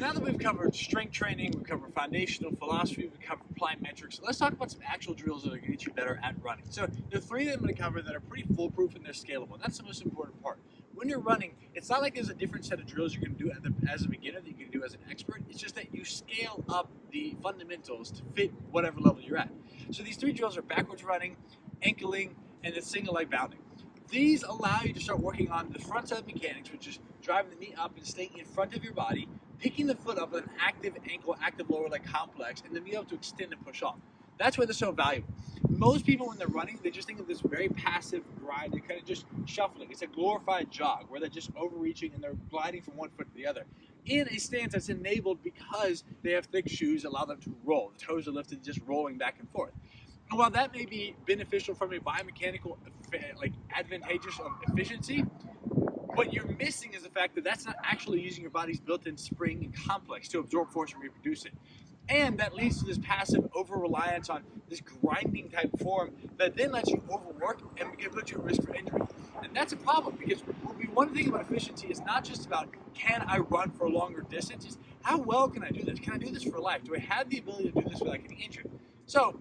Now that we've covered strength training, we've covered foundational philosophy, we've covered plyometrics, let's talk about some actual drills that are going to get you better at running. So there are three that I'm going to cover that are pretty foolproof and they're scalable. That's the most important part. When you're running, it's not like there's a different set of drills you're going to do as a beginner that you can do as an expert. It's just that you scale up the fundamentals to fit whatever level you're at. So these three drills are backwards running, ankling, and then single leg bounding. These allow you to start working on the front side mechanics, which is driving the knee up and staying in front of your body, picking the foot up with an active ankle, active lower leg complex, and then be able to extend and push off. That's why they're so valuable. Most people, when they're running, they just think of this very passive grind. They're kind of just shuffling. It's a glorified jog where they're just overreaching and they're gliding from one foot to the other in a stance that's enabled because they have thick shoes that allow them to roll. The toes are lifted, just rolling back and forth. And while that may be beneficial from a biomechanical, like advantageous of efficiency, what you're missing is the fact that that's not actually using your body's built-in spring and complex to absorb force and reproduce it. And that leads to this passive over-reliance on this grinding type form that then lets you overwork and can put you at risk for injury. And that's a problem because one thing about efficiency is not just about can I run for a longer distance, it's how well can I do this? Can I do this for life? Do I have the ability to do this without getting injured? So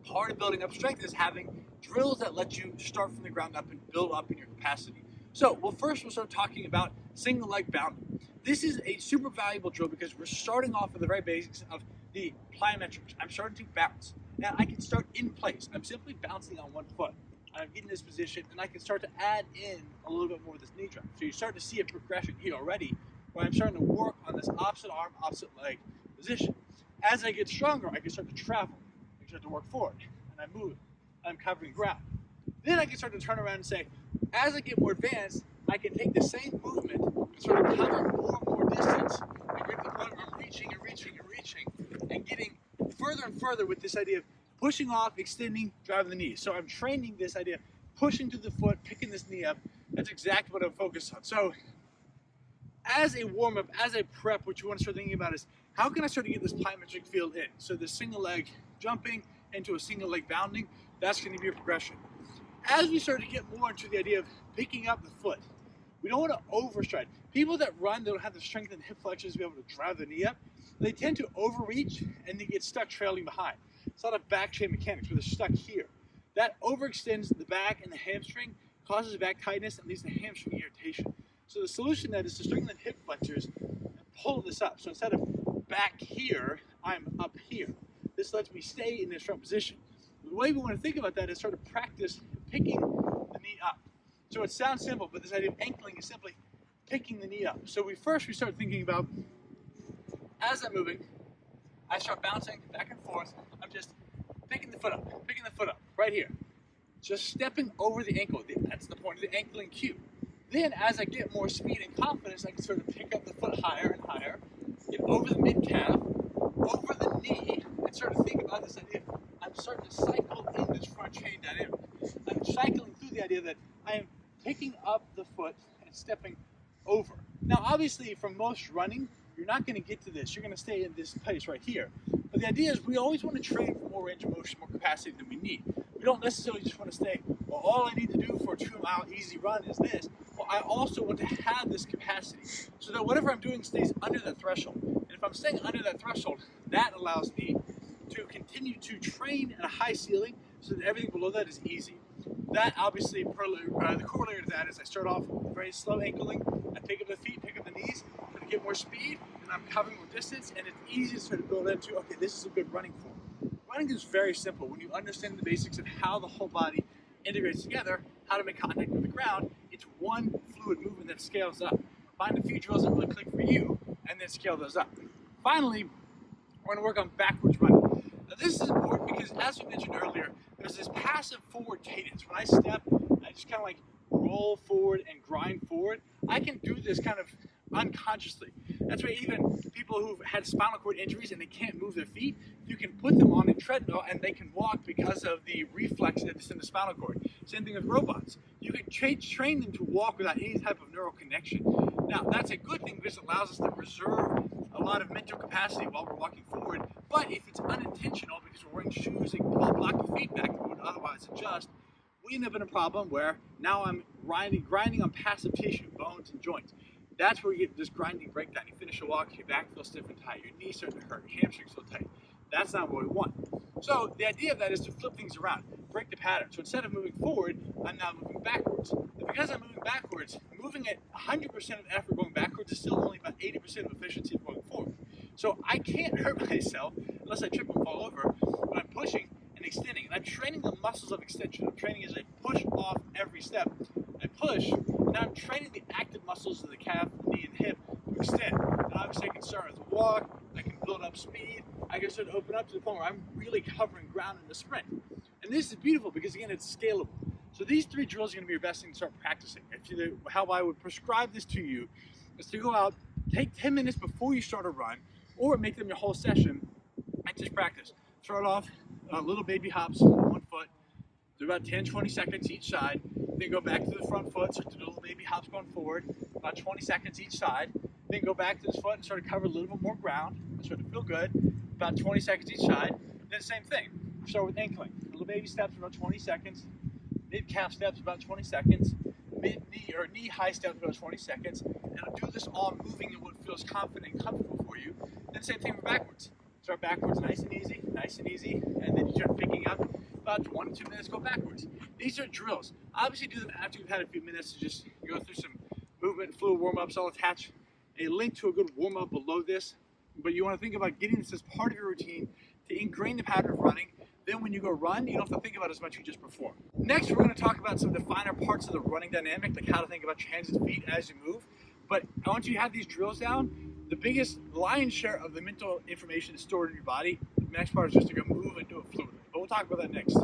part of building up strength is having drills that let you start from the ground up and build up in your capacity. So, first we'll start talking about single leg bounding. This is a super valuable drill because we're starting off with the very basics of the plyometrics. I'm starting to bounce. Now I can start in place. I'm simply bouncing on one foot. I'm in this position and I can start to add in a little bit more of this knee drop. So you start to see a progression here already where I'm starting to work on this opposite arm, opposite leg position. As I get stronger, I can start to travel. I can start to work forward and I move. I'm covering ground. Then I can start to turn around and say, as I get more advanced, I can take the same movement and sort of cover more and more distance and get to the point where I'm reaching and reaching and reaching and getting further and further with this idea of pushing off, extending, driving the knee. So I'm training this idea of pushing through the foot, picking this knee up. That's exactly what I'm focused on. So as a warm-up, as a prep, what you want to start thinking about is how can I start to get this plyometric field in? So the single leg jumping into a single leg bounding, that's going to be a progression. As we start to get more into the idea of picking up the foot, we don't want to overstride. People that run, they don't have the strength and hip flexors to be able to drive the knee up. They tend to overreach and they get stuck trailing behind. It's a lot of back chain mechanics where they're stuck here. That overextends the back and the hamstring, causes back tightness, and leads to hamstring irritation. So the solution then is to strengthen hip flexors and pull this up. So instead of back here, I'm up here. This lets me stay in this front position. The way we want to think about that is sort of practice picking the knee up. So it sounds simple, but this idea of ankling is simply picking the knee up. So we start thinking about, as I'm moving, I start bouncing back and forth. I'm just picking the foot up, right here. Just stepping over the ankle. That's the point of the ankling cue. Then as I get more speed and confidence, I can sort of pick up the foot higher and higher, get over the mid-calf, over the knee, and sort of think about this idea. I'm starting to cycle in this front chain dynamic. I'm cycling through the idea that I am picking up the foot and stepping over. Now, obviously, from most running, you're not going to get to this. You're going to stay in this place right here. But the idea is we always want to train for more range of motion, more capacity than we need. We don't necessarily just want to stay, well, all I need to do for a 2-mile easy run is this. Well, I also want to have this capacity so that whatever I'm doing stays under that threshold. And if I'm staying under that threshold, that allows me to continue to train at a high ceiling so that everything below that is easy. That obviously, the corollary to that is I start off very slow ankling, I pick up the feet, pick up the knees, to get more speed, and I'm covering more distance, and it's easy to sort of build into, okay, this is a good running form. Running is very simple. When you understand the basics of how the whole body integrates together, how to make contact with the ground, it's one fluid movement that scales up. Find a few drills that really click for you, and then scale those up. Finally, we're going to work on backwards running. Now this is important because, as we mentioned earlier, there's this passive forward cadence. When I step, I just kind of like roll forward and grind forward. I can do this kind of unconsciously. That's why even people who've had spinal cord injuries and they can't move their feet, you can put them on a treadmill and they can walk because of the reflex that's in the spinal cord. Same thing with robots. You can train them to walk without any type of neural connection. Now, that's a good thing because it allows us to reserve a lot of mental capacity while we're walking forward. But if it's unintentional because we're wearing shoes and block the feedback that we would otherwise adjust, we end up in a problem where now I'm grinding on passive tissue, bones and joints. That's where you get this grinding breakdown. You finish a walk, your back feels stiff and tight, your knees starting to hurt, your hamstrings feel tight. That's not what we want. So the idea of that is to flip things around, break the pattern. So instead of moving forward, I'm now moving backwards. And because I'm moving backwards, moving at 100% of effort going backwards is still only about 80% of efficiency of going forward. So I can't hurt myself unless I trip and fall over when I'm pushing and extending. And I'm training the muscles of extension. I'm training as I push off every step. I push, and now I'm training the active muscles of the calf, the knee, and hip to extend. And obviously I can start with a walk, I can build up speed, I can start to open up to the point where I'm really covering ground in the sprint. And this is beautiful because, again, it's scalable. So these 3 drills are going to be your best thing to start practicing. How I would prescribe this to you is to go out, take 10 minutes before you start a run, or make them your whole session and just practice. Start off little baby hops on one foot, do about 10-20 seconds each side, then go back to the front foot, so do little baby hops going forward, about 20 seconds each side, then go back to this foot and start to cover a little bit more ground, start to feel good, about 20 seconds each side, then same thing. Start with ankling, little baby steps about 20 seconds, mid calf steps about 20 seconds, mid knee or knee high steps about 20 seconds, and I'll do this all moving in what feels confident and comfortable for you. Then same thing for backwards. Start backwards nice and easy, and then you start picking up about 1 to 2 minutes, go backwards. These are drills. Obviously do them after you've had a few minutes to just go through some movement and fluid warm-ups. I'll attach a link to a good warm-up below this, but you want to think about getting this as part of your routine to ingrain the pattern of running. Then when you go run, you don't have to think about as much you just perform. Next, we're going to talk about some of the finer parts of the running dynamic, like how to think about transit feet as you move. But once you have these drills down, the biggest lion's share of the mental information is stored in your body. The next part is just to go move and do it fluidly. But we'll talk about that next.